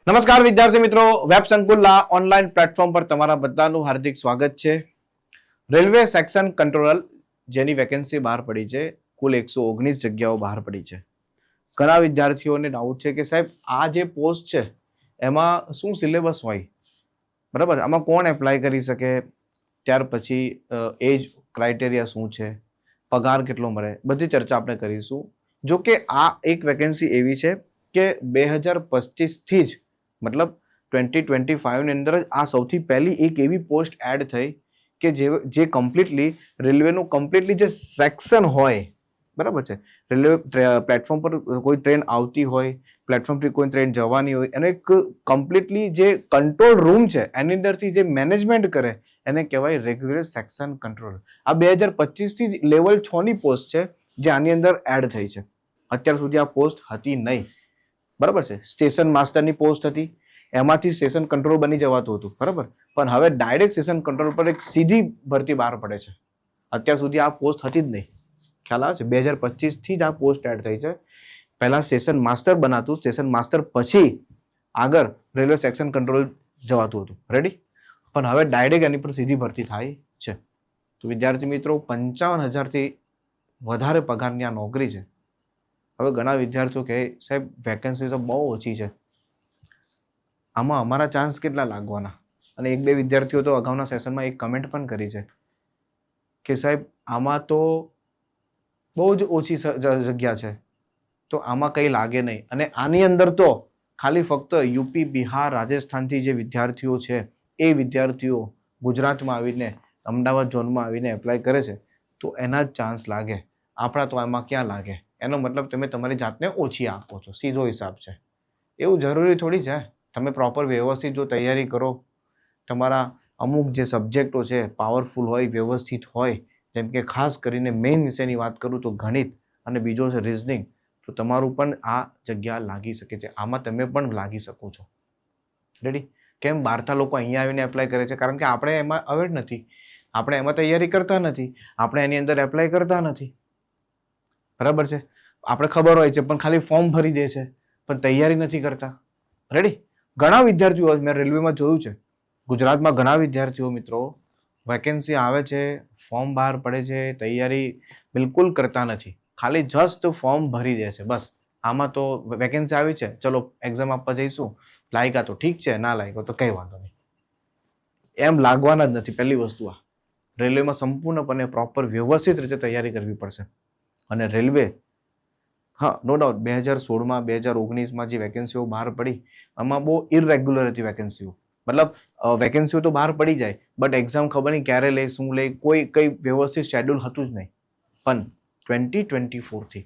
નમસ્કાર વિદ્યાર્થી મિત્રો, વેબ સંકુલના ઓનલાઈન પ્લેટફોર્મ પર તમારા બધાનું હાર્દિક સ્વાગત છે. રેલવે સેક્શન કંટ્રોલર જેની વેકેન્સી બહાર પડી છે, કુલ 119 જગ્યાઓ બહાર પડી છે. ઘણા વિદ્યાર્થીઓને ડાઉટ છે કે સાહેબ આ જે પોસ્ટ છે એમાં શું સિલેબસ હોય, બરાબર, આમાં કોણ એપ્લાય કરી શકે, ત્યાર પછી એજ ક્રાઇટેરિયા શું છે, પગાર કેટલો મળે, બધી ચર્ચા આપણે કરીશું. જો કે આ એક વેકેન્સી એવી છે કે 2025થી જ મતલબ 2025 ની અંદર આ સૌથી પહેલી એક એવી પોસ્ટ એડ થઈ કે જે કમ્પ્લીટલી રેલવેનું કમ્પ્લીટલી જે સેક્શન હોય, બરાબર છે, રેલવે પ્લેટફોર્મ પર કોઈ ટ્રેન આવતી હોય, પ્લેટફોર્મથી કોઈ ટ્રેન જવાની હોય, એનો એક કમ્પ્લીટલી જે કંટ્રોલ રૂમ છે એની અંદરથી જે મેનેજમેન્ટ કરે એને કહેવાય રેગ્યુલર સેક્શન કંટ્રોલ. આ 2025થી જ લેવલ 6 ની પોસ્ટ છે જે આની અંદર એડ થઈ છે. અત્યાર સુધી આ પોસ્ટ હતી નહીં, બરાબર છે. સ્ટેશન માસ્ટરની પોસ્ટ હતી, એમાંથી સ્ટેશન કંટ્રોલ બની જવાતું હતું, બરાબર, પણ હવે ડાયરેક્ટ સ્ટેશન કંટ્રોલ પર એક સીધી ભરતી બહાર પડે છે. અત્યાર સુધી આ પોસ્ટ હતી જ નહીં, ખ્યાલ આવે છે. 2025થી જ આ પોસ્ટ એડ થઈ છે. પહેલા સ્ટેશન માસ્ટર બનાતું, સ્ટેશન માસ્ટર પછી આગળ રેલવે સેક્શન કંટ્રોલ જવાતું હતું, રેડી, પણ હવે ડાયરેક્ટ એની પર સીધી ભરતી થાય છે. તો વિદ્યાર્થી મિત્રો, 55,000થી વધારે પગારની આ નોકરી છે. હવે ઘણા વિદ્યાર્થીઓ કહે સાહેબ વેકેન્સી તો બહુ ઓછી છે, આમાં અમારા ચાન્સ કેટલા લાગવાના? અને એક બે વિદ્યાર્થીઓ તો અગાઉના સેશનમાં એક કમેન્ટ પણ કરી છે કે સાહેબ આમાં તો બહુ જ ઓછી જગ્યા છે, તો આમાં કંઈ લાગે નહીં. અને આની અંદર તો ખાલી ફક્ત યુપી, બિહાર, રાજસ્થાનથી જે વિદ્યાર્થીઓ છે એ વિદ્યાર્થીઓ ગુજરાતમાં આવીને અમદાવાદ ઝોનમાં આવીને એપ્લાય કરે છે તો એના જ ચાન્સ લાગે. આપણા તો એમાં ક્યાં લાગે? એનો મતલબ તમે તમારી જાતને ઓછી આપો છો, સીધો હિસાબ છે. એવું જરૂરી થોડી છે. તમે પ્રોપર વ્યવસ્થિત જો તૈયારી કરો, તમારા અમુક જે સબ્જેક્ટો છે પાવરફુલ હોય, વ્યવસ્થિત હોય, જેમ કે ખાસ કરીને મેઇન વિષયની વાત કરું તો ગણિત અને બીજો છે રિઝનિંગ, તો તમારું પણ આ જગ્યા લાગી શકે છે. આમાં તમે પણ લાગી શકો છો, રેડી. કેમ બહારથી લોકો અહીંયા આવીને એપ્લાય કરે છે? કારણ કે આપણે એમાં અવેર નથી, આપણે એમાં તૈયારી કરતા નથી, આપણે એની અંદર એપ્લાય કરતા નથી, બરાબર છે. આપણે ખબર હોય છે પણ ખાલી ફોર્મ ભરી દે છે, પણ તૈયારી નથી કરતા, રેડી. ઘણા વિદ્યાર્થીઓ મેં રેલવેમાં જોયું છે, ગુજરાતમાં ઘણા વિદ્યાર્થીઓ મિત્રો વેકેન્સી આવે છે, ફોર્મ બહાર પડે છે, તૈયારી બિલકુલ કરતા નથી, ખાલી જસ્ટ ફોર્મ ભરી દે છે, બસ. આમાં તો વેકેન્સી આવી છે, ચલો એક્ઝામ આપવા જઈશું, લાગ્યા તો ઠીક છે, ના લાગ્યો તો કંઈ વાંધો નહીં, એમ લાગવાના જ નથી. પહેલી વસ્તુ આ રેલવેમાં સંપૂર્ણપણે પ્રોપર વ્યવસ્થિત રીતે તૈયારી કરવી પડશે. અને રેલવે, હા, નો ડાઉટ, 2016માં 2019માં જે વેકેન્સીઓ બહાર પડી આમાં બહુ ઇરરેગ્યુલર હતી વેકેન્સીઓ. મતલબ વેકેન્સીઓ તો બહાર પડી જાય, બટ એક્ઝામ ખબર નહીં ક્યારે લે, શું લે, કંઈ વ્યવસ્થિત શેડ્યુલ હતું જ નહીં. પણ 2024થી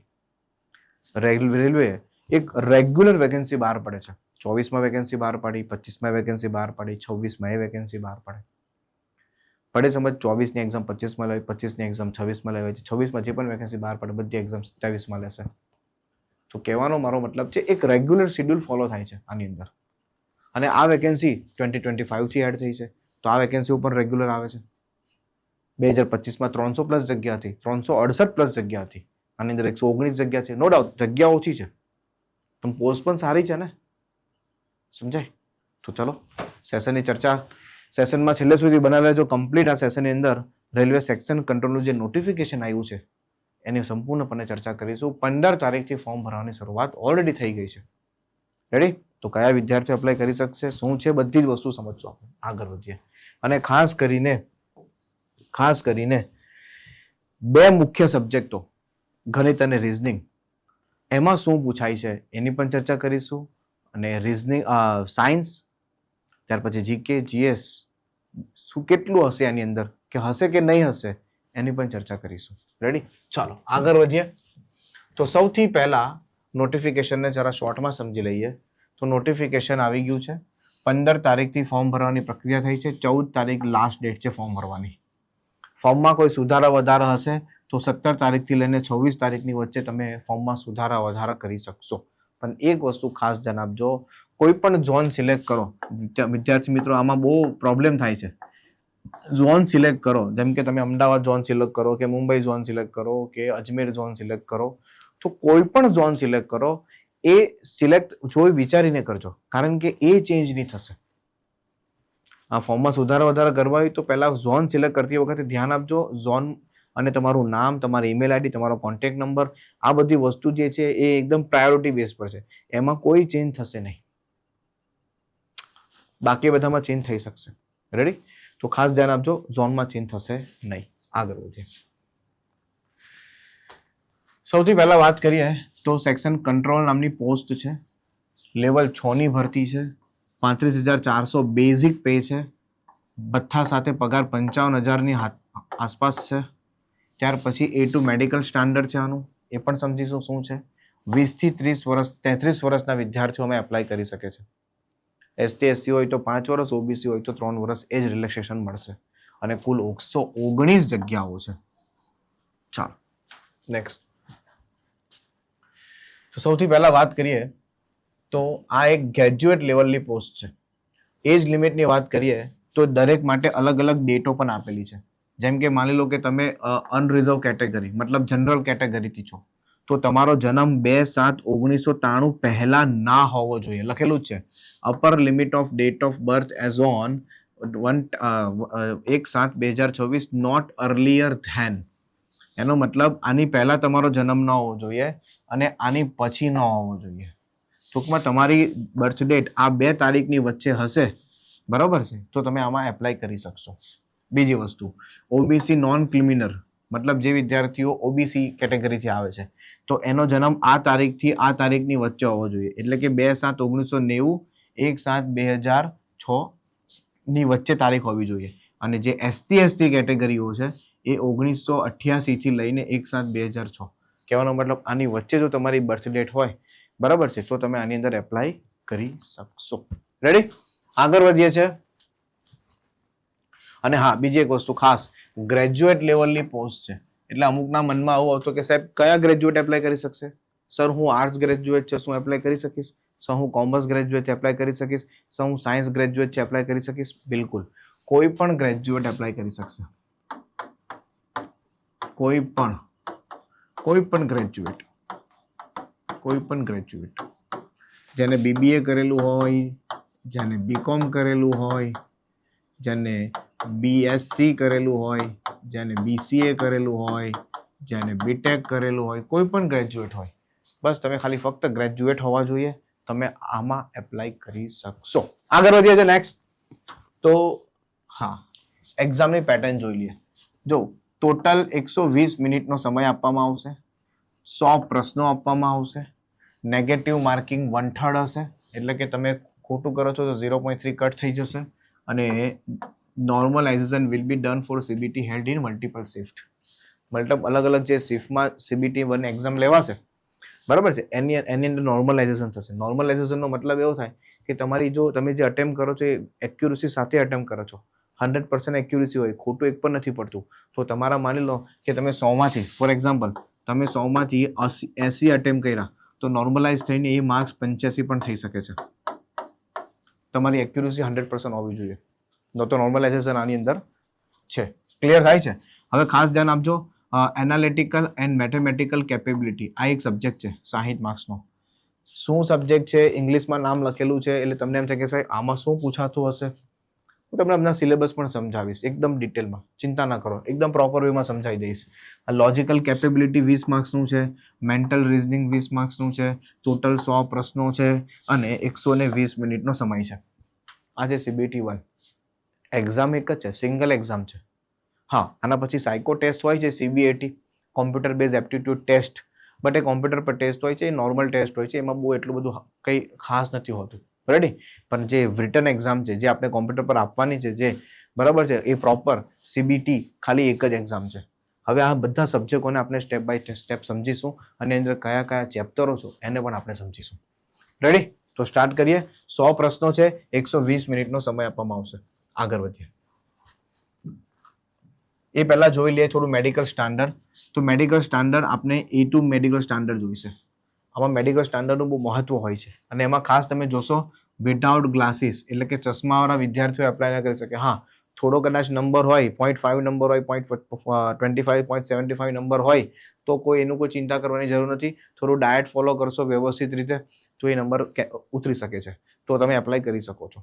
રેલવે એક રેગ્યુલર વેકેન્સી બહાર પડે છે. 24માં વેકેન્સી બહાર પાડી, 25માં વેકેન્સી બહાર પાડી, 26માં એ વેકેન્સી બહાર પડે. પડે સમજ, 24ની એક્ઝામ 25માં લેવાય, 25ની એક્ઝામ 26માં લેવાય છે, 26માં જે પણ વેકેન્સી બહાર પડે બધી એક્ઝામ 27માં લેશે. તો કહેવાનો મારો મતલબ છે એક રેગ્યુલર શેડ્યુલ ફોલો થાય છે આની અંદર. અને આ વેકેન્સી 2025થી એડ થઈ છે, તો આ વેકેન્સી ઉપર રેગ્યુલર આવે છે. 2025માં 300+ જગ્યા હતી, 368+ જગ્યા હતી, આની અંદર 119 જગ્યા છે. નો ડાઉટ જગ્યા ઓછી છે, પણ પોસ્ટ પણ સારી છે ને, સમજાય? તો ચલો સેશનની ચર્ચા સેશનમાં છેલ્લે સુધી બનાવી લેજો. કમ્પ્લીટ આ સેશનની અંદર રેલવે સેક્શન કંટ્રોલનું જે નોટિફિકેશન આવ્યું છે એની સંપૂર્ણપણે ચર્ચા કરીશું. 15 તારીખથી ફોર્મ ભરવાની શરૂઆત ઓલરેડી થઈ ગઈ છે, રેડી. તો કયા વિદ્યાર્થીઓ એપ્લાય કરી શકશે, શું છે, બધી જ વસ્તુ સમજજો. આપણે આગળ વધીએ. અને ખાસ કરીને બે મુખ્ય સબ્જેક્ટો, ગણિત અને રિઝનિંગ, એમાં શું પૂછાય છે એની પણ ચર્ચા કરીશું. અને રિઝનિંગ, સાયન્સ, ત્યાર પછી જીકે, જીએસ શું કેટલું હશે એની અંદર, કે હશે કે નહીં હશે, એની પણ ચર્ચા કરીશું, રેડી. ચાલો આગળ વધીએ. તો સૌથી પહેલા નોટિફિકેશનને જરા શોર્ટમાં સમજી લઈએ. તો નોટિફિકેશન આવી ગયું છે, 15 તારીખથી ફોર્મ ભરવાની પ્રક્રિયા થઈ છે, 14 તારીખ લાસ્ટ ડેટ છે ફોર્મ ભરવાની. ફોર્મમાં કોઈ સુધારા વધારા હશે તો 17 તારીખથી લઈને 26 તારીખની વચ્ચે તમે ફોર્મમાં સુધારા વધારા કરી શકશો. પણ એક વસ્તુ ખાસ ધ્યાન આપજો, કોઈ પણ ઝોન સિલેક્ટ કરો. વિદ્યાર્થી મિત્રો આમાં બહુ પ્રોબ્લેમ થાય છે. ઝોન સિલેક્ટ કરો, જેમ કે તમે અમદાવાદ ઝોન સિલેક્ટ કરો, કે મુંબઈ ઝોન સિલેક્ટ કરો, કે અજમેર ઝોન સિલેક્ટ કરો, તો કોઈ પણ ઝોન સિલેક્ટ કરો, એ સિલેક્ટ જોઈ વિચારીને કરજો, કારણ કે એ ચેન્જ નહીં થશે. આ ફોર્મમાં સુધારા વધારા કરવા હોય તો પહેલા ઝોન સિલેક્ટ કરતી વખતે ધ્યાન આપજો. ઝોન અને તમારું નામ, તમારી ઈમેલ આઈડી, તમારો કોન્ટેક્ટ નંબર, આ બધી વસ્તુ જે છે એ એકદમ પ્રાયોરિટી બેઝ પર છે. એમાં કોઈ ચેન્જ થશે નહીં, બાકી બધામાં ચેન્જ થઈ શકશે. રેડી? તો ખાસ ધ્યાન આપજો, ઝોનમાં ચેન્જ થશે નહીં. આગળ વધીએ. સૌથી પહેલા વાત કરીએ તો સેક્શન કંટ્રોલ નામની પોસ્ટ છે. લેવલ 6 ની ભરતી છે. 35,400 બેઝિક પે છે. ભથ્થા સાથે પગાર 55,000 આસપાસ છે. ત્યાર પછી A2 મેડિકલ સ્ટાન્ડર્ડ છે. આનું એ પણ સમજીશું શું છે. 20 થી 30 વર્ષ 33 વર્ષના વિદ્યાર્થીઓમાં એપ્લાય કરી શકે છે. ST SC હોય તો 5 વર્ષ, OBC હોય તો 3 વર્ષ એજ રિલેક્સેશન મળશે. અને કુલ 119 જગ્યાઓ છે. ચાલો નેક્સ્ટ. તો સૌથી પહેલા વાત કરીએ તો આ એક ગ્રેજ્યુએટ લેવલની પોસ્ટ છે. એજ લિમિટની વાત કરીએ તો દરેક માટે અલગ અલગ ડેટો પણ આપેલી છે. જેમ કે માની લો કે તમે અનરિઝર્વ કેટેગરી મતલબ જનરલ કેટેગરીથી છો તો તમારો જન્મ 2/7/1993 પહેલા ના હોવો જોઈએ. લખેલું જ છે upper limit of date of birth as on 1/7/2026 not earlier than. એનો મતલબ આની પહેલા તમારો જન્મ ન હોવો જોઈએ અને આની પછી ન હોવો જોઈએ. ટૂંકમાં તમારી બર્થ ડેટ આ 2 તારીખની વચ્ચે હશે, બરાબર છે, તો તમે આમાં એપ્લાય કરી શકશો. બીજી વસ્તુ, OBC નોન ક્રિમિનલ મતલબ જે વિદ્યાર્થીઓ OBC કેટેગરીથી આવે છે તો એનો જન્મ આ તારીખથી આ તારીખની વચ્ચે હોવો જોઈએ. એટલે કે 2/7/1990 1/7/2006 ની વચ્ચે તારીખ હોવી જોઈએ. અને જે ST ST કેટેગરીઓ છે એ 1988 થી લઈને 1/7/2006. કહેવાનો મતલબ આની વચ્ચે જો તમારી બર્થ ડેટ હોય, બરાબર છે, તો તમે આની અંદર એપ્લાય કરી શકશો. રેડી? આગળ વધીએ છીએ. અને હા, બીજી એક વસ્તુ ખાસ, ગ્રેજ્યુએટ લેવલની પોસ્ટ છે એટલે અમુકના મનમાં આવું આવતું કે સાહેબ કયા ગ્રેજ્યુએટ એપ્લાય કરી શકશે? સર હું આર્ટ્સ ગ્રેજ્યુએટ છે, શું એપ્લાય કરી શકીશ? સર હું કોમર્સ ગ્રેજ્યુએટ છે, એપ્લાય કરી શકીશ? સર હું સાયન્સ ગ્રેજ્યુએટ છે, એપ્લાય કરી શકીશ? બિલકુલ, કોઈ પણ ગ્રેજ્યુએટ એપ્લાય કરી શકશે. કોઈ પણ ગ્રેજ્યુએટ જેને BBA કરેલું હોય, જેને BCom કરેલું હોય, જેને BSc કરેલું હોય, જેને BCA કરેલું હોય, જેને BTech કરેલું હોય, કોઈ પણ ગ્રેજ્યુએટ હોય, બસ તમે ખાલી ફક્ત ગ્રેજ્યુએટ હોવા જોઈએ, તમે આમાં એપ્લાય કરી શકશો. આગળ વધીએ છીએ નેક્સ્ટ. તો હા, એક્ઝામની પેટર્ન જોઈ લઈએ. જો ટોટલ 120 મિનિટનો સમય આપવામાં આવશે. 100 પ્રશ્નો આપવામાં આવશે. નેગેટિવ માર્કિંગ 1/3 હશે, એટલે કે તમે ખોટું કરો છો તો 0.3 કટ થઈ જશે. અને normalisation will be done for CBT held in multiple shift. મતલબ અલગ અલગ જે શિફ્ટમાં CBT 1 એક્ઝામ લેવાશે, બરાબર છે, એની અંદર નોર્મલાઇઝેશન થશે. નોર્મલાઇઝેશનનો મતલબ એવો થાય કે તમારી જો તમે જે અટેમ્પ્ટ કરો છો એ એક્યુરસી સાથે અટેમ્પ્ટ કરો છો, 100% એક્યુરસી હોય, ખોટું એક પણ નથી પડતું. તો તમારા માની લો કે તમે 100માંથી ફોર એક્ઝામ્પલ તમે 100માંથી 80 અટેમ્પ્ટ કર્યા તો નોર્મલાઇઝ થઈને એ માર્ક્સ 85 પણ થઈ શકે છે. તમારી એક્યુરસી 100% હોવી જોઈએ. તો નોર્મલાઇઝેશન આની અંદર છે. ક્લિયર થાય છે? હવે ખાસ ધ્યાન આપજો, એનાલિટિકલ એન્ડ મેથેમેટિકલ કેપેબિલિટી આ એક સબ્જેક્ટ છે 60 માર્ક્સનો. શું સબ્જેક્ટ છે? ઇંગ્લિશમાં નામ લખેલું છે એટલે તમને એમ થાય કે સાહેબ આમાં શું પૂછાતું હશે? હું તમને આપણા સિલેબસ પણ સમજાવીશ એકદમ ડિટેલમાં, ચિંતા ના કરો, એકદમ પ્રોપર વેમાં સમજાવી દઈશ. આ લોજિકલ કેપેબિલિટી 20 માર્ક્સનું છે, મેન્ટલ રિઝનિંગ 20 માર્ક્સનું છે, ટોટલ 100 પ્રશ્નો છે અને 120 મિનિટનો સમય છે. આ છે CBT 1. એક્ઝામ એક જ છે, સિંગલ એક્ઝામ છે. હા, આના પછી સાયકો ટેસ્ટ હોય છે, CBAT computer base aptitude test. But એ કોમ્પ્યુટર પર ટેસ્ટ હોય છે, એ નોર્મલ ટેસ્ટ હોય છે, એમાં બહુ એટલું બધું કંઈ ખાસ નથી હોતું. રેડી? પણ જે રિટન એક્ઝામ છે, જે આપણે કોમ્પ્યુટર પર આપવાની છે, જે બરાબર છે, એ પ્રોપર CBT ખાલી એક જ એક્ઝામ છે. હવે આ બધા સબ્જેક્ટોને આપણે સ્ટેપ બાય સ્ટેપ સમજીશું અને અંદર કયા કયા ચેપ્ટરો છો એને પણ આપણે સમજીશું. રેડી? તો સ્ટાર્ટ કરીએ. 100 પ્રશ્નો છે, 120 મિનિટનો સમય આપવામાં આવશે. આગળ વધીએ. એ પહેલા જોઈ લઈએ થોડું મેડિકલ સ્ટાન્ડર્ડ. તો મેડિકલ સ્ટાન્ડર્ડ આપણે A2 મેડિકલ સ્ટાન્ડર્ડ જોઈશે. આમાં મેડિકલ સ્ટાન્ડર્ડનું બહુ મહત્વ હોય છે અને એમાં ખાસ તમે જોશો વિધાઉટ ગ્લાસીસ એટલે કે ચશ્માવાળા વિદ્યાર્થીઓ એપ્લાય ના કરી શકે. હા, થોડો કદાચ નંબર હોય, 0.5 નંબર હોય, 0.25 0.75 નંબર હોય તો કોઈ એનું કોઈ ચિંતા કરવાની જરૂર નથી. થોડું ડાયટ ફોલો કરશો વ્યવસ્થિત રીતે તો એ નંબર ઉતરી શકે છે, તો તમે એપ્લાય કરી શકો છો.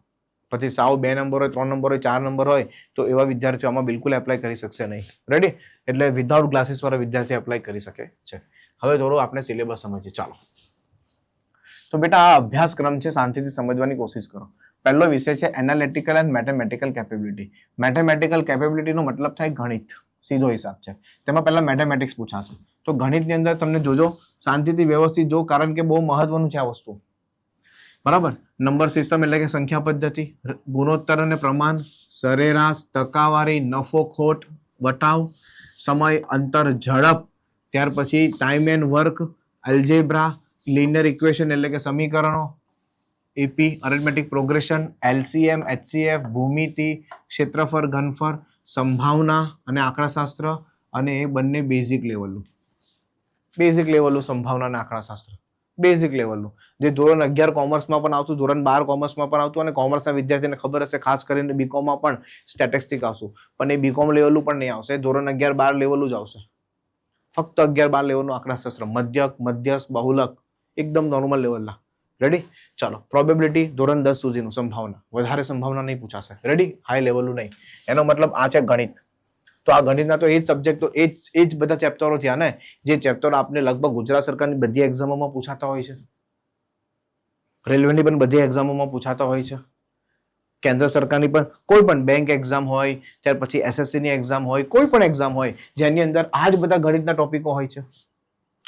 પછી સાવ 2 નંબર હોય, 3 નંબર હોય, 4 નંબર હોય તો એવા વિદ્યાર્થીઓ આમાં બિલકુલ એપ્લાય કરી શકશે નહીં. રેડી? એટલે વિધાઉટ ગ્લાસીસ વાળા વિદ્યાર્થી એપ્લાય કરી શકે છે. હવે થોડું આપણે સિલેબસ સમજીએ. ચાલો, તો બેટા આ અભ્યાસક્રમ છે, શાંતિથી સમજવાની કોશિશ કરો. પહેલો વિષય છે analytical and mathematical capability. Mathematical કેપેબિલિટીનો મતલબ થાય ગણિત, સીધો હિસાબ છે. તેમાં પહેલા મેથેમેટિક્સ પૂછાશે. તો ગણિતની અંદર તમને જોજો, શાંતિથી વ્યવસ્થિત જો, કારણ કે બહુ મહત્વનું છે આ વસ્તુ. બરાબર? નંબર સિસ્ટમ એટલે કે સંખ્યા પદ્ધતિ, ગુણોત્તર અને પ્રમાણ, સરેરાશ, ટકાવારી, નફો ખોટ, વટાવ, સમય, અંતર, ઝડપ, ત્યાર પછી time and work, algebra, linear equation એટલે કે સમીકરણો, એપી અરિથમેટિક પ્રોગ્રેશન, એલસીએમ, એચસીએફ, ભૂમિતિ, ક્ષેત્રફળ, ઘનફળ, સંભાવના અને આંકડાશાસ્ત્ર, અને એ બંને બેઝિક લેવલનું. બેઝિક લેવલનું સંભાવના અને આંકડાશાસ્ત્ર, બેઝિક લેવલનું, જે ધોરણ 11 કોમર્સમાં પણ આવતું, ધોરણ 12 કોમર્સમાં પણ આવતું, અને કોમર્સના વિદ્યાર્થીને ખબર હશે ખાસ કરીને બીકોમમાં પણ સ્ટેટિસ્ટિક આવશું, પણ એ બીકોમ લેવલનું પણ નહીં આવશે, ધોરણ 11-12 લેવલનું જ આવશે. ફક્ત 11-12 લેવલનું આંકડાશાસ્ત્ર, મધ્યક, મધ્યસ્થ, બહુલક, એકદમ નોર્મલ લેવલના. રેડી? ચાલો, પ્રોબેબિલિટી ધોરણ 10 સુધીનું, સંભાવના, વધારે સંભાવના નહીં પૂછાશે. રેડી? હાઈ લેવલનું નહીં. એનો મતલબ આ છે ગણિત. તો આ ગણિતના તો એ જ સબ્જેક્ટો, એ જ બધા ચેપ્ટરો થયા ને, જે ચેપ્ટરો આપને લગભગ ગુજરાત સરકારની બધી એક્ઝામોમાં પૂછાતા હોય છે, રેલવેની પણ બધી એક્ઝામોમાં પૂછાતા હોય છે, કેન્દ્ર સરકારની પણ કોઈ પણ બેંક એક્ઝામ હોય, ત્યાર પછી એસએસસીની એક્ઝામ હોય, કોઈ પણ એક્ઝામ હોય જેની અંદર આ જ બધા ગણિતના ટોપિકો હોય છે.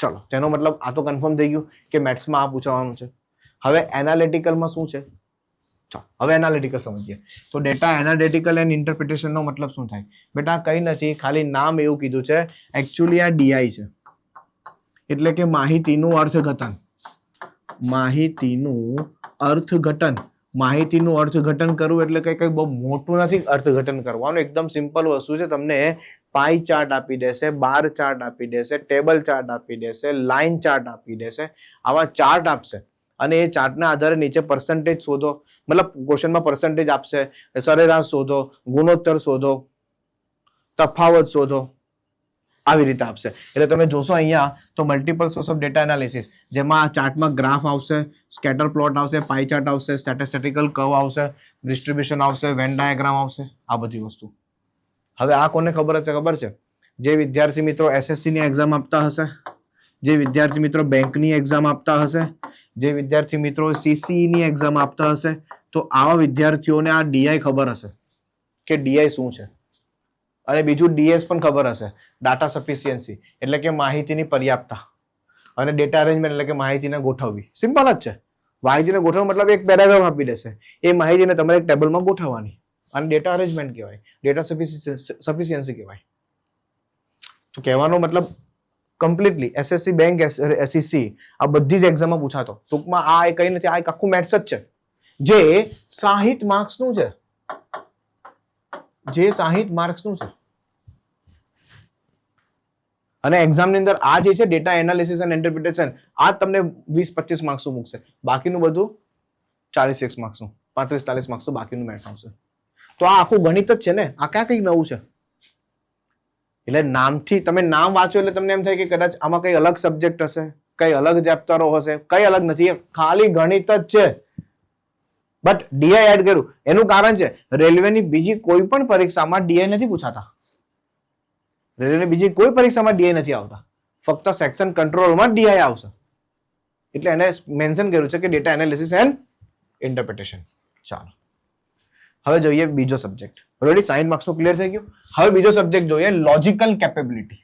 ચલો, તેનો મતલબ આ તો કન્ફર્મ થઈ ગયું કે મેથ્સમાં આ પૂછવાનું છે. હવે એનાલિટિકલમાં શું છે? ચાલો, હવે એનાલિટિકલ સમજીએ. તો ડેટા એનાલિટિકલ એન્ડ ઇન્ટરપ્રિટેશનનો મતલબ શું થાય? બેટા કંઈ નથી, ખાલી નામ એવું કીધું છે. એકચ્યુઅલી આ ડીઆઈ છે, એટલે કે માહિતીનું અર્થઘટન. માહિતીનું અર્થઘટન. માહિતીનું અર્થઘટન કરવું એટલે કઈ બહુ મોટું નથી અર્થઘટન કરવાનું, એકદમ સિમ્પલ વસ્તુ છે. તમને પાઈ ચાર્ટ આપી દેશે, બાર ચાર્ટ આપી દેશે, ટેબલ ચાર્ટ આપી દેશે, લાઈન ચાર્ટ આપી દેશે, આવા ચાર્ટ આપશે, અને એ ચાર્ટના આધારે નીચે પર્સન્ટેજ શોધો, મતલબ ક્વેશ્ચનમાં પર્સન્ટેજ આપશે, સરેરાશ શોધો, ગુણોત્તર શોધો, તફાવત શોધો, આવી રીતે આપશે. એટલે તમે જોશો અહીંયા તો multiple source of data analysis, જેમાં ચાર્ટમાં ગ્રાફ આવશે, સ્કેટર પ્લોટ આવશે, પાઈ ચાર્ટ આવશે, સ્ટેટિસ્ટિકલ કર્વ આવશે, ડિસ્ટ્રીબ્યુશન આવશે, વેન ડાયાગ્રામ આવશે, આ બધી વસ્તુ. હવે આ કોને ખબર છે? ખબર છે જે વિદ્યાર્થી મિત્રો એસએસસીની એક્ઝામ આપતા હશે, જે વિદ્યાર્થી મિત્રો બેંકની એક્ઝામ આપતા હશે, જે વિદ્યાર્થી મિત્રો સીસીઈની એક્ઝામ આપતા હશે, તો આવા વિદ્યાર્થીઓને આ ડીઆઈ ખબર હશે કે ડીઆઈ શું છે. અને બીજું ડીએસ પણ ખબર હશે, ડાટા સફિશિયન્સી એટલે કે માહિતીની પર્યાપ્તતા, અને ડેટા અરેન્જમેન્ટ એટલે કે માહિતીને ગોઠવવી. સિમ્પલ જ છે. માહિતીને ગોઠવવા મતલબ એક પેરાગ્રાફ આપી દેશે, એ માહિતીને તમારે એક ટેબલમાં ગોઠવવાની, અને ડેટા અરેન્જમેન્ટ કહેવાય, ડેટા સફિશિયન્સી કહેવાય. તો કહેવાનો મતલબ કમ્પ્લીટલી એસએસસી, બેંક, એસએસસી, આ બધી જ એક્ઝામમાં પૂછાતો. ટૂંકમાં આ કઈ નથી, આ એક આખું મેથ્સ જ છે, જે 60 માર્ક્સનું છે, જે 60 માર્ક્સનું છે. અને એક્ઝામની અંદર આ જે છે ડેટા એનાલિસિસ એન્ડ ઇન્ટરપ્રિટેશન, આ તમને 20-25 માર્ક્સનું મૂકશે, બાકીનું બધું 40 માર્ક્સનું, 35-40 માર્ક્સનું બાકીનું મેથ્સ આવશે. તો આ આખું ગણિત જ છે ને, આ ક્યાં કંઈક નવું છે. એટલે નામથી તમે નામ વાંચો એટલે તમને એમ થાય કે કદાચ આમાં કઈ અલગ સબ્જેક્ટ હશે, કઈ અલગ ચેપ્ટરો હશે, કઈ અલગ નથી, ખાલી ગણિત જ છે. બટ ડીઆઈ એડ કર્યું એનું કારણ છે, રેલવેની બીજી કોઈ પણ પરીક્ષામાં ડીઆઈ નથી પૂછાતા. રેલવેની બીજી કોઈ પરીક્ષામાં ડીઆઈ નથી આવતા, ફક્ત સેક્શન કંટ્રોલમાં ડીઆઈ આવશે. એટલે એને મેન્શન કર્યું છે કે ડેટા એનાલિસિસ એન્ડ ઇન્ટરપ્રિટેશન. ચાલો, હવે જોઈએ બીજો સબ્જેક્ટ. ઓલરેડી 60 માર્ક્સનું ક્લિયર થઈ ગયું. હવે બીજો સબ્જેક્ટ જોઈએ, લોજિકલ કેપેબિલિટી.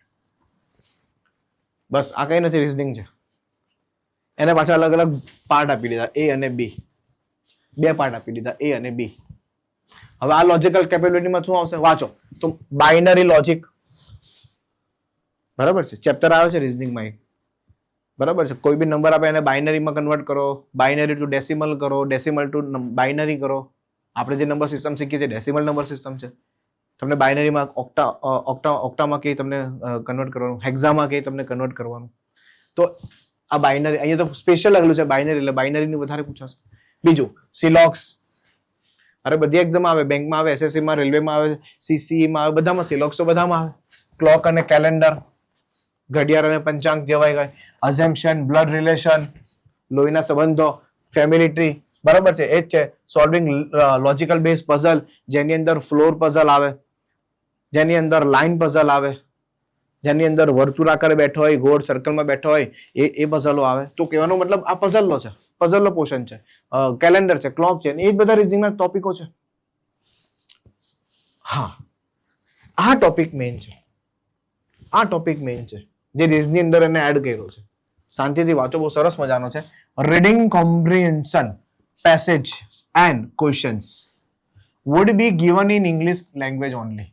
બસ આ કઈ નથી, રીઝનિંગ છે. એને પાછા અલગ અલગ પાર્ટ આપી દીધા, એ અને બી, 2 પાર્ટ આપી દીધા, એ અને બી. હવે આ લોજિકલ કેપેબિલિટીમાં શું આવશે વાંચો તો, બાઇનરી લોજિક, બરાબર છે, ચેપ્ટર આવે છે રીઝનિંગમાં એક, બરાબર છે. કોઈ બી નંબર આપે એને બાઇનરીમાં કન્વર્ટ કરો, બાઇનરી ટુ ડેસિમલ કરો, ડેસિમલ ટુ બાઇનરી કરો. આપણે જે નંબર સિસ્ટમ શીખીએ છીએ ડેસિમલ નંબર સિસ્ટમ છે. તમને બાઇનરીમાં ઓક્ટામાં કે તમને કન્વર્ટ કરવાનું, હેક્સામાં કે તમને કન્વર્ટ કરવાનું. તો આ બાઇનરી અહીંયા તો સ્પેશિયલ લખેલું છે બાઇનરી, એટલે બાઇનરીની વધારે પૂછાશે. બીજું સિલોક્સ, અરે બધી એક્ઝામ આવે, બેંકમાં આવે, એસએસસીમાં, રેલવેમાં આવે, સીસીઈમાં આવે, બધામાં સિલોક્સ તો બધામાં આવે. ક્લોક અને કેલેન્ડર, ઘડિયાળ અને પંચાંગ જેવાય ગઈ, અઝેમ્પશન, બ્લડ રિલેશન, લોહીના સંબંધો, ફેમિલી ટ્રી, બરાબર છે, એ જ છે. સોલ્વિંગ લોજિકલ બેઝ પઝલ, જેની અંદર ફ્લોર પઝલ આવે, જેની અંદર લાઈન પઝલ આવે, જેની અંદર વર્તુળાકાર બેઠો હોય, ગોળ સર્કલમાં બેઠો હોય, એ પઝલો આવે. તો કહેવાનો મતલબ આ પઝલનો છે, પઝલનો પોર્શન છે, કેલેન્ડર છે, ક્લોક છે, એ બધા રીઝનિંગના ટોપિકો છે. હા, આ ટોપિક મેઇન છે, આ ટોપિક મેઇન છે, જે રીઝની અંદર એને એડ કર્યો છે. શાંતિથી વાંચો, બહુ સરસ મજાનો છે. Reading comprehension passage and questions would be given in English language only.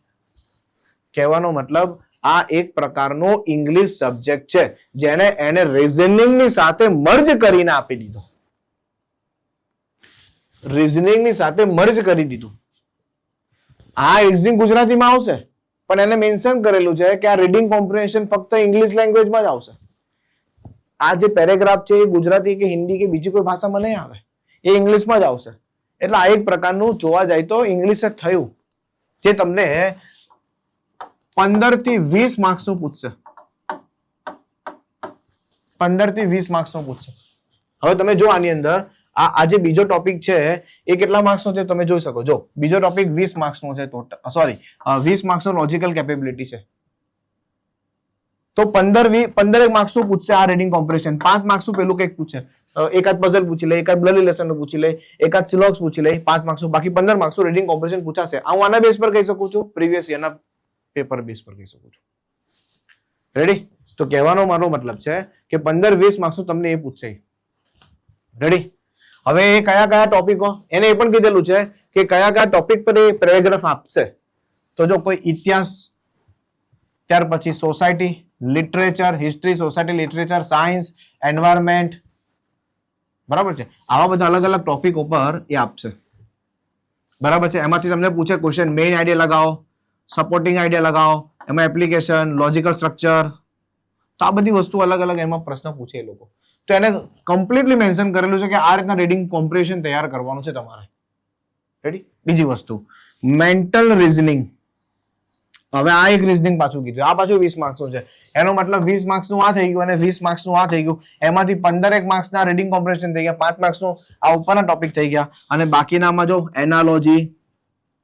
કહેવાનો મતલબ આ એક પ્રકારનો ઇંગ્લિશ સબ્જેક્ટ છે, જેને એને રીઝનિંગની સાથે મર્જ કરીને આપી દીધો. રીઝનિંગની સાથે મર્જ કરી દીધું. આ રીઝનિંગ ગુજરાતીમાં આવશે, પણ એને મેન્શન કરેલું છે કે આ રીડિંગ કોમ્પ્રિહેન્શન ફક્ત ઇંગ્લિશ લેંગ્વેજમાં જ આવશે. આ જે પેરેગ્રાફ છે એ ગુજરાતી કે હિન્દી કે બીજી કોઈ ભાષામાં નહીં આવે, એ ઇંગ્લિશમાં જ આવશે. એટલે આ એક પ્રકારનું જોવા જાય તો ઇંગ્લિશ જ થયું, જે તમને 15 થી 20 માર્ક્સનું પૂછશે. 15 થી 20 માર્ક્સનું પૂછશે. હવે તમે જો આની અંદર આ જે બીજો ટોપિક છે એ કેટલા માર્ક્સનો છે તમે જોઈ શકો. જો બીજો ટોપિક 20 માર્ક્સનો છે ટોટલ, સોરી 20 માર્ક્સનો લોજિકલ કેપેબિલિટી છે. તો 15 માર્ક્સનું પૂછશે આ રીડિંગ કોમ્પ્રિહેન્શન. 5 માર્ક્સનું પેલું કંઈક પૂછે, એકાદ પઝલ પૂછી લે, એકાદ બ્લડ રિલેશન પૂછી લે, એકાદ સિલોક્સ પૂછી લે, 5 માર્ક્સનું. બાકી 15 માર્ક્સનું રીડિંગ કોમ્પ્રિહેન્શન પૂછાશે. હું આના બેઝ પર કહી શકું છું, પ્રીવિયસ યરના પેપર બેઝ પર કહી શકું છું. રેડી? તો કહેવાનો મારો મતલબ છે કે 15-20 માર્ક્સનું તમને એ પૂછશે. રેડી? હવે એ કયા કયા ટોપિકો, એને એ પણ કીધેલું છે કે કયા કયા ટોપિક પર એ પેરેગ્રાફ આપશે. તો જો કોઈ ઇતિહાસ, ત્યાર પછી society, literature, history, society, literature, science, environment, બરાબર છે. આવા બધા અલગ અલગ ટોપિકો પર એ આપશે. બરાબર છે. એમાંથી તમને પૂછે ક્વેશ્ચન, મેઇન આઈડિયા લગાવો, સપોર્ટિંગ આઈડિયા લગાવો, એમાં એપ્લિકેશન, લોજિકલ સ્ટ્રક્ચર. તો આ બધી વસ્તુ અલગ અલગ એમાં પ્રશ્ન પૂછે એ લોકો. તો એને કમ્પ્લીટલી મેન્શન કરેલું છે કે આ રીતના રીડિંગ કોમ્પ્રિહેન્શન તૈયાર કરવાનું છે તમારે. રેડી? બીજી વસ્તુ, મેન્ટલ રીઝનિંગ. હવે આ એક રીઝનિંગ પાછું કીધું, આ પાછું 20 માર્ક્સનું છે. એનો મતલબ 20 માર્ક્સનું આ થઈ ગયું અને 20 માર્ક્સનું આ થઈ ગયું. એમાંથી 15 માર્ક્સના રીડિંગ કોમ્પ્રિહેન્શન થઈ ગયા, 5 માર્ક્સનું આ ઉપરના ટોપિક થઈ ગયા. અને બાકીનામાં જો એનાલોજી,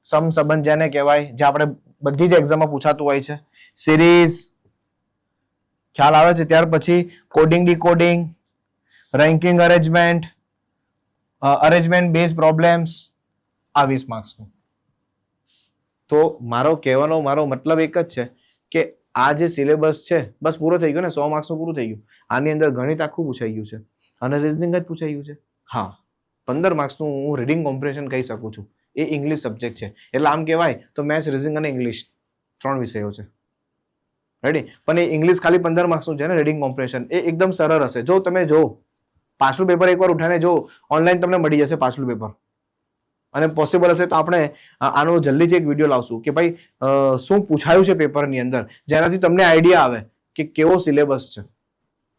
સમસંબંધ જેને કહેવાય, જે આપણે બધી જ એક્ઝામમાં પૂછાતું હોય છે, સિરીઝ, ખ્યાલ આવે છે. ત્યાર પછી coding decoding, ranking arrangement, arrangement base problems, આ 20 માર્ક્સનું. તો મારો કહેવાનો મતલબ એક જ છે કે આ જે સિલેબસ છે બસ પૂરો થઈ ગયો ને, 100 માર્ક્સનું પૂરું થઈ ગયું. આની અંદર ગણિત આખું પૂછાઈ ગયું છે અને રીઝનિંગ જ પૂછાઈ ગયું છે. હા, 15 માર્ક્સનું હું રીડિંગ કોમ્પ્રિહેન્શન કહી શકું છું. એ ઇંગ્લિશ સબ્જેક્ટ છે, એટલે આમ કહેવાય તો મેથ્સ, રીઝનિંગ અને ઇંગ્લિશ 3 વિષયો છે. રેડી? પણ એ ઇંગ્લિશ ખાલી 15 માર્ક્સનું છે ને, રીડિંગ કોમ્પ્રિહેન્શન એ એકદમ સરળ હશે. જો તમે જો પાછલું પેપર એકવાર ઉઠાને જો, ઓનલાઈન તમને મળી જશે પાછલું પેપર. અને પોસિબલ હશે તો આપણે આનો જલ્દીથી એક વિડીયો લાવશું કે ભાઈ શું પૂછાયું છે પેપરની અંદર, જેનાથી તમને આઈડિયા આવે કે કેવો સિલેબસ છે.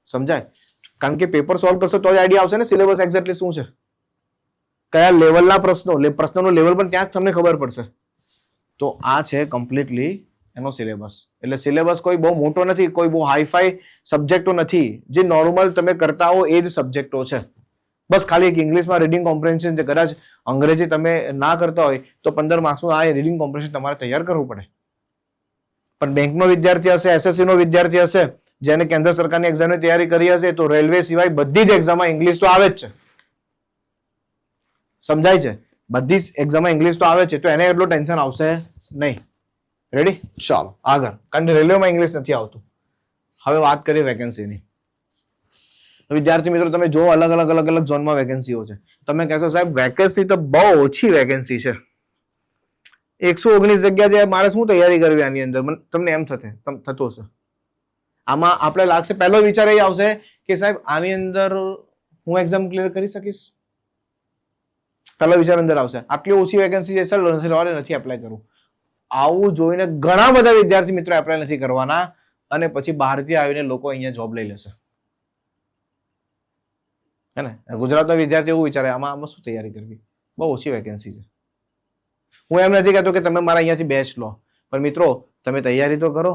સમજાય? કારણ કે પેપર સોલ્વ કરશો તો જ આઈડિયા આવશે ને સિલેબસ એક્ઝેક્ટલી શું છે, કયા લેવલના પ્રશ્નો, પ્રશ્નોનું લેવલ પણ ત્યાં જ તમને ખબર પડશે. તો આ છે કમ્પ્લીટલી એનો સિલેબસ. એટલે સિલેબસ કોઈ બહુ મોટો નથી, કોઈ બહુ હાઈફાઈ સબ્જેક્ટો નથી. જે નોર્મલ તમે કરતા હો એ જ સબ્જેક્ટો છે. બસ ખાલી એક ઇંગ્લિશમાં રીડિંગ કોમ્પ્રિહેન્શન, કદાચ અંગ્રેજી તમે ના કરતા હોય તો 15 માર્ક્સનું આ રીડિંગ કોમ્પ્રિહેન્શન તમારે તૈયાર કરવું પડે. પણ બેંકનો વિદ્યાર્થી હશે, એસએસસી નો વિદ્યાર્થી હશે, જેને કેન્દ્ર સરકારની એક્ઝામની તૈયારી કરી હશે, તો રેલવે સિવાય બધી જ એક્ઝામમાં ઇંગ્લિશ તો આવે જ છે. સમજાય છે? બધી જ એક્ઝામમાં ઇંગ્લિશ તો આવે છે, તો એને એટલું ટેન્શન આવશે નહીં. રેડી? ચાલો આગળ. કારણ કે રેલવેમાં ઇંગ્લિશ નથી આવતું. હવે વાત કરીએ વેકેન્સીની. વિદ્યાર્થી મિત્રો તમે જો અલગ અલગ ઝોનમાં વેકેન્સીઓ છે. તમે કહેશો સાહેબ વેકેન્સી તો બહુ ઓછી વેકેન્સી છે, 119 જગ્યા છે, મારે શું તૈયારી કરવી આની અંદર, તમને એમ થતું હશે. આમાં આપણે લાગશે, પહેલો વિચાર એ આવશે કે સાહેબ આની અંદર હું એક્ઝામ ક્લિયર કરી શકીશ. પહેલો વિચાર અંદર આવશે આટલી ઓછી વેકેન્સી છે, નથી એપ્લાય કરવું. આવું જોઈને ઘણા બધા વિદ્યાર્થી મિત્રો એપ્લાય નથી કરવાના અને પછી બહારથી આવીને લોકો અહીંયા જોબ લઈ લેશે. હે ને? ગુજરાતના વિદ્યાર્થી એવું વિચારે આમાં શું તૈયારી કરવી, બહુ ઓછી વેકેન્સી છે. હું એમ નથી કહેતો કે તમે મારા અહીંયાથી બેચ લો, પણ મિત્રો તમે તૈયારી તો કરો.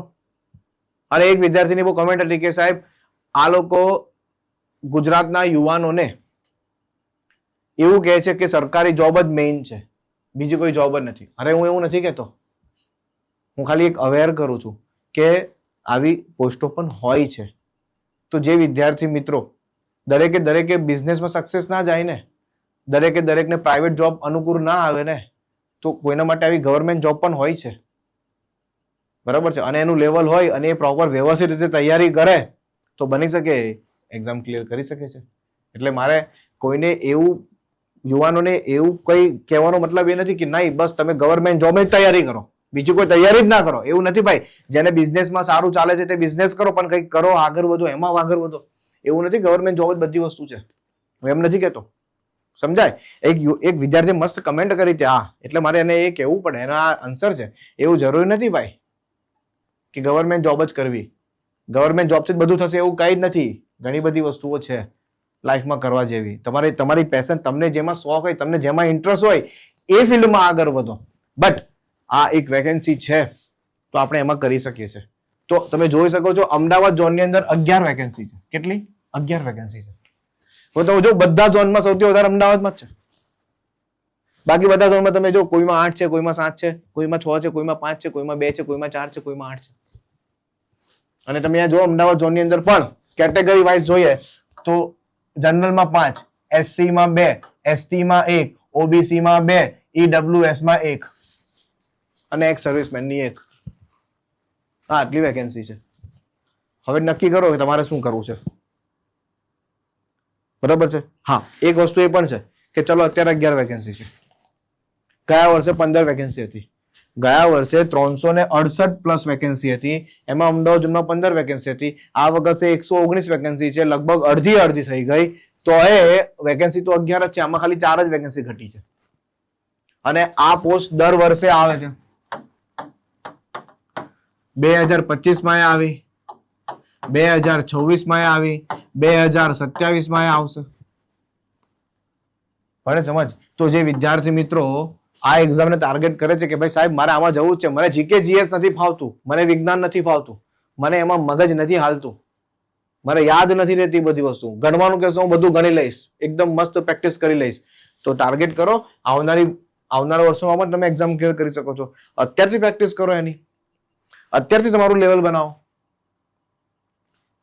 અને એક વિદ્યાર્થીની બહુ કમેન્ટ હતી કે સાહેબ આ લોકો ગુજરાતના યુવાનોને એવું કહે છે કે સરકારી જોબ જ મેઇન છે, બીજી કોઈ જોબ જ નથી. અરે હું એવું નથી કહેતો, હું ખાલી એક અવેર કરું છું કે આવી પોસ્ટો પણ હોય છે. તો જે વિદ્યાર્થી મિત્રો દરેકે બિઝનેસમાં સક્સેસ ના જાય ને, દરેકને પ્રાઇવેટ જોબ અનુકૂળ ના આવે ને, તો કોઈના માટે આવી ગવર્મેન્ટ જોબ પણ હોય છે. બરાબર છે. અને એનું લેવલ હોય અને એ પ્રોપર વ્યવસ્થિત રીતે તૈયારી કરે તો બની શકે એક્ઝામ ક્લિયર કરી શકે છે. એટલે મારે કોઈને એવું યુવાનોને એવું કઈ કહેવાનો મતલબ એ નથી કે નહીં બસ તમે ગવર્મેન્ટ જોબની તૈયારી કરો, બીજી કોઈ તૈયારી જ ના કરો. એવું નથી ભાઈ. જેને બિઝનેસમાં સારું ચાલે છે તે બિઝનેસ કરો, પણ કંઈક કરો, આગળ વધો, એમાં આગળ વધો. એવું નથી ગવર્મેન્ટ જોબ જ બધી વસ્તુ છે, હું એમ નથી કહેતો. સમજાય? એક વિદ્યાર્થી મસ્ત કમેન્ટ કરી ત્યાં, એટલે મારે એને એ કહેવું પડે, એનો આ આન્સર છે. એવું જરૂરી નથી ભાઈ કે ગવર્મેન્ટ જોબ જ કરવી, ગવર્મેન્ટ જોબથી જ બધું થશે એવું કઈ જ નથી. ઘણી બધી વસ્તુઓ છે લાઈફમાં કરવા જેવી. તમારી પેશન, તમને જેમાં શોખ હોય, તમને જેમાં ઇન્ટરેસ્ટ હોય એ ફિલ્ડમાં આગળ વધો. બટ આ એક વેકેન્સી છે તો આપણે એમાં કરી શકીએ છીએ. તો તમે જોઈ શકો છો અમદાવાદ ઝોનની અંદર 11 વેકેન્સી છે. કેટલી? 11 વેકેન્સી છે. તો જો બધા ઝોનમાં સૌથી વધારે અમદાવાદમાં જ છે. બાકી બધા ઝોનમાં તમે જો કોઈમાં 8 છે, કોઈમાં 7 છે, કોઈમાં 6 છે, કોઈમાં 5 છે, કોઈમાં 2 છે, કોઈમાં 4 છે, કોઈમાં 8 છે. અને તમે અહીંયા જો અમદાવાદ ઝોનની અંદર પણ કેટેગરી વાઇઝ જોઈએ તો જનરલમાં 5, એસસીમાં 2, એસટીમાં 1, ઓબીસીમાં 2, ઈડબ્લ્યુએસમાં 1 અને એક સર્વિસમેનની 1. આટલી વેકેન્સી છે. હવે નક્કી કરો કે તમારે શું કરવું છે. બરાબર છે. હા, એક વસ્તુ એ પણ છે કે ચલો અત્યારે 11 વેકેન્સી છે. ગયા વર્ષે 15 વેકેન્સી હતી. ગયા વર્ષે 368 પ્લસ વેકેન્સી હતી. એમાં અમદાવાદ ઝોનમાં 15 વેકેન્સી હતી. આ વખતે 119 વેકેન્સી છે. લગભગ અડધી થઈ ગઈ. તો એ વેકેન્સી તો 11 જ છે. આમાં ખાલી 4 જ વેકેન્સી ઘટી છે. અને આ પોસ્ટ દર વર્ષે આવે છે. 2025 માં આવી, 2026 માં આવી, 2027 માં આવશે. પડે સમજ? તો જે વિદ્યાર્થી મિત્રો આ એક્ઝામને ટાર્ગેટ કરે છે કે ભાઈ સાહેબ મારે આમાં જવું જ છે, મને જીકે જીએસ નથી ફાવતું, મને વિજ્ઞાન નથી ફાવતું, મને એમાં મગજ નથી હાલતું, મારે યાદ નથી રહેતી બધી વસ્તુ, ગણવાનું કહેશો હું બધું ગણી લઈશ, એકદમ મસ્ત પ્રેક્ટિસ કરી લઈશ, તો ટાર્ગેટ કરો. આવનારા વર્ષોમાં પણ તમે એક્ઝામ ક્લિયર કરી શકો છો. અત્યારથી પ્રેક્ટિસ કરો એની, અત્યારથી તમારું લેવલ બનાવો.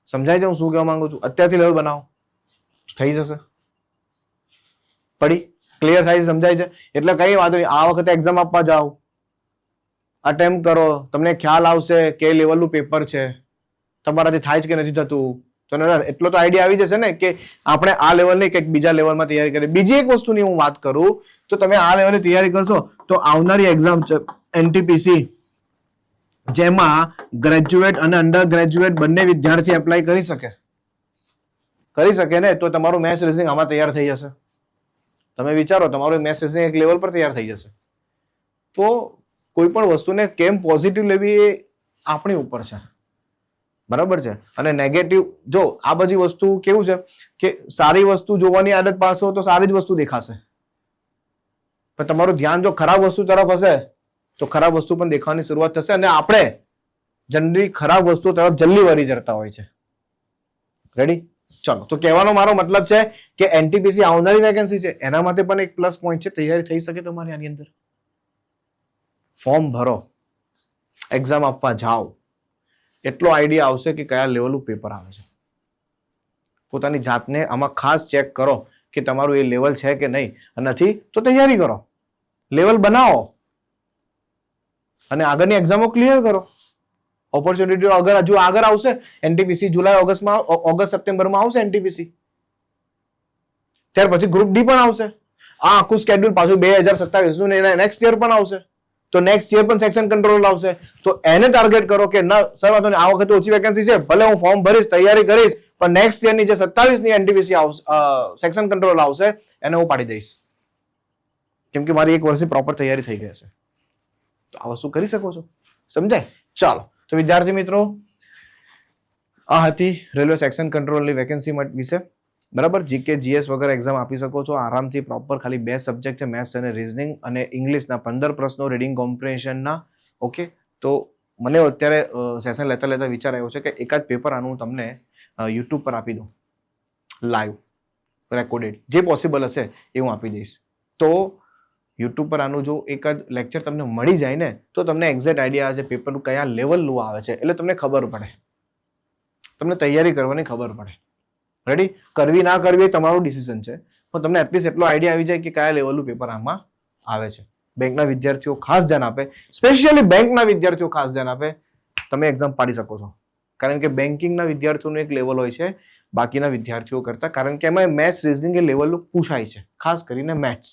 સમજાય છે હું શું કહેવા માંગુ છું? અત્યારથી લેવલ બનાવો, થઈ જશે. પડી ક્લિયર થાય છે? સમજાય છે? એટલે કઈ વાંધો નહીં. આ વખતે એક્ઝામ આપવા જાઓ, અટેમ્પ કરો, તમને ખ્યાલ આવશે કે લેવલનું પેપર છે, તમારાથી થાય છે કે નથી થતું. તો એટલો તો આઈડિયા આવી જશે ને કે આપણે આ લેવલ નહીં કંઈક બીજા લેવલમાં તૈયારી કરીએ. બીજી એક વસ્તુની હું વાત કરું તો તમે આ લેવલની તૈયારી કરશો તો આવનારી એક્ઝામ છે એનટીપીસી, જેમાં ગ્રેજ્યુએટ અને અંડર ગ્રેજ્યુએટ બંને વિદ્યાર્થી એપ્લાય કરી શકે ને, તો તમારું મેથ્સ રીઝનિંગ આમાં તૈયાર થઈ જશે. તમે વિચારો, તમારું મેથ્સ રીઝનિંગ એક લેવલ પર તૈયાર થઈ જશે. તો કોઈ પણ વસ્તુને કેમ પોઝિટિવ લેવી એ આપણી ઉપર છે. બરાબર છે? અને નેગેટિવ, જો આ બધી વસ્તુ કેવું છે કે સારી વસ્તુ જોવાની આદત પાડશો તો સારી જ વસ્તુ દેખાશે, પણ તમારું ધ્યાન જો ખરાબ વસ્તુ તરફ હશે તો ખરાબ વસ્તુ પણ દેખાવાની શરૂઆત થશે. અને આપણે જનરલી ખરાબ વસ્તુ તરફ જલ્દી વળી જતા હોય છે. રેડી? ચલો, તો કહેવાનો મારો મતલબ છે કે એનટીપીસી આવનારી વેકેન્સી છે, એના માટે પણ એક પ્લસ પોઈન્ટ છે, તૈયારી થઈ શકે તમારી આની અંદર. ફોર્મ ભરો, એક્ઝામ આપવા જાઓ, એટલો આઈડિયા આવશે કે કયા લેવલનું પેપર આવે છે. પોતાની જાતને આમાં ખાસ ચેક કરો કે તમારું એ લેવલ છે કે નહીં, નથી તો તૈયારી કરો, લેવલ બનાવો અને આગળની એક્ઝામો ક્લિયર કરો. ઓપોર્ચ્યુનિટીઓ હજુ આગળ આવશે. એનટીપીસી જુલાઈ ઓગસ્ટ સપ્ટેમ્બરમાં આવશે એનટીપીસી, ત્યાર પછી ગ્રુપ ડી પણ આવશે. આ આખું સ્કેડ્યુલ પાછું 2027 નું નેક્સ્ટ યર પણ આવશે. તો નેક્સ્ટ યર પણ સેક્શન કંટ્રોલ આવશે. તો એને ટાર્ગેટ કરો કે ના સર વાંધો નહીં, આ વખતે ઓછી વેકેન્સી છે, ભલે હું ફોર્મ ભરીશ, તૈયારી કરીશ, પણ નેક્સ્ટ યરની જે 27 ની એનટીપીસી આવશે, સેક્શન કંટ્રોલ આવશે, એને હું પાડી દઈશ, કેમ કે મારી એક વર્ષની પ્રોપર તૈયારી થઈ ગઈ છે. તો આ વસ્તુ કરી શકો છો. સમજાય? ચાલો, તો વિદ્યાર્થી મિત્રો આ હતી રેલવે સેક્શન કંટ્રોલની વેકેન્સી વિશે. બરાબર? જીકે જીએસ વગર એક્ઝામ આપી શકો છો આરામથી. પ્રોપર ખાલી 2 સબ્જેક્ટ છે, મેથ્સ અને રીઝનિંગ, અને ઇંગ્લિશના 15 પ્રશ્નો, રીડિંગ કોમ્પ્રિહેન્શનના. ઓકે, તો મને અત્યારે સેશન લેતા લેતા વિચાર આવ્યો છે કે એકાદ પેપર આનું તમને યુટ્યુબ પર આપી દઉં, લાઈવ રેકોર્ડેડ, જે પોસિબલ હશે એ હું આપી દઈશ. તો યુટ્યુબ પર આનું જો એકાદ લેક્ચર તમને મળી જાય ને તો તમને એક્ઝેક્ટ આઈડિયા આવે છે પેપરનું કયા લેવલનું આવે છે, એટલે તમને ખબર પડે, તમને તૈયારી કરવાની ખબર પડે. રેડી? કરવી ના કરવી એ તમારું ડિસિઝન છે, પણ તમને એટલીસ્ટ એટલો આઈડિયા આવી જાય કે કયા લેવલનું પેપર આમાં આવે છે. બેંકના વિદ્યાર્થીઓ ખાસ ધ્યાન આપે, સ્પેશિયલી બેંકના વિદ્યાર્થીઓ ખાસ ધ્યાન આપે, તમે એક્ઝામ પાડી શકો છો. કારણ કે બેન્કિંગના વિદ્યાર્થીઓનું એક લેવલ હોય છે બાકીના વિદ્યાર્થીઓ કરતા, કારણ કે એમાં મેથ્સ રીઝનિંગ એ લેવલનું પૂછાય છે, ખાસ કરીને મેથ્સ.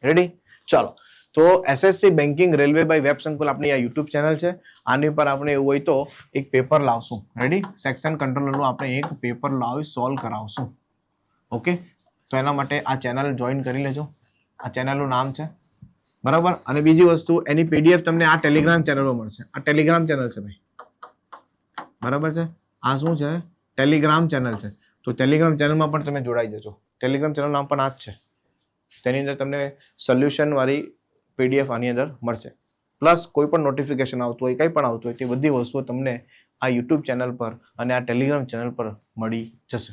રેડી? ચાલો, તો SSC banking railway by web Sankul આપણી આ યુટ્યુબ ચેનલ છે. આની પર આપણે એવું હોય તો એક પેપર લાવશું. રેડી? સેક્શન કંટ્રોલરનું આપણે એક પેપર લાવી સોલ્વ કરાવશું. ઓકે, તો એના માટે આ ચેનલ જોઈન કરી લેજો. આ ચેનલનું નામ છે, બરાબર. અને બીજી વસ્તુ, એની પીડીએફ તમને આ ટેલિગ્રામ ચેનલમાં મળશે. આ ટેલિગ્રામ ચેનલ છે ભાઈ, બરાબર છે. આ શું છે? ટેલિગ્રામ ચેનલ છે. તો ટેલિગ્રામ ચેનલમાં પણ તમે જોડાઈ જજો. ટેલિગ્રામ ચેનલ નામ પણ આ જ છે. તેની અંદર તમને સોલ્યુશન વાળી પીડીએફ આની અંદર મળશે. પ્લસ કોઈ પણ નોટિફિકેશન આવતું હોય, કંઈ પણ આવતું હોય, તે બધી વસ્તુઓ તમને આ યુટ્યુબ ચેનલ પર અને આ ટેલિગ્રામ ચેનલ પર મળી જશે.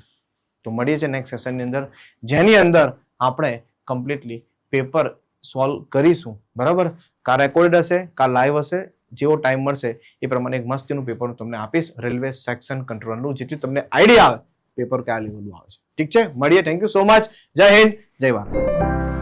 તો મળીએ છીએ નેક્સ્ટ સેશનની અંદર, જેની અંદર આપણે કમ્પ્લીટલી પેપર સોલ્વ કરીશું. બરાબર? કા રેકોર્ડ હશે, કા લાઈવ હશે, જેવો ટાઈમ મળશે એ પ્રમાણે એક મસ્તીનું પેપર હું તમને આપીશ, રેલવે સેક્શન કંટ્રોલરનું, જેથી તમને આઈડિયા આવે પેપર કયા લેવલનું આવે છે. ઠીક છે? મળીએ. Thank you so much. જય હિન્દ, જય ભારત.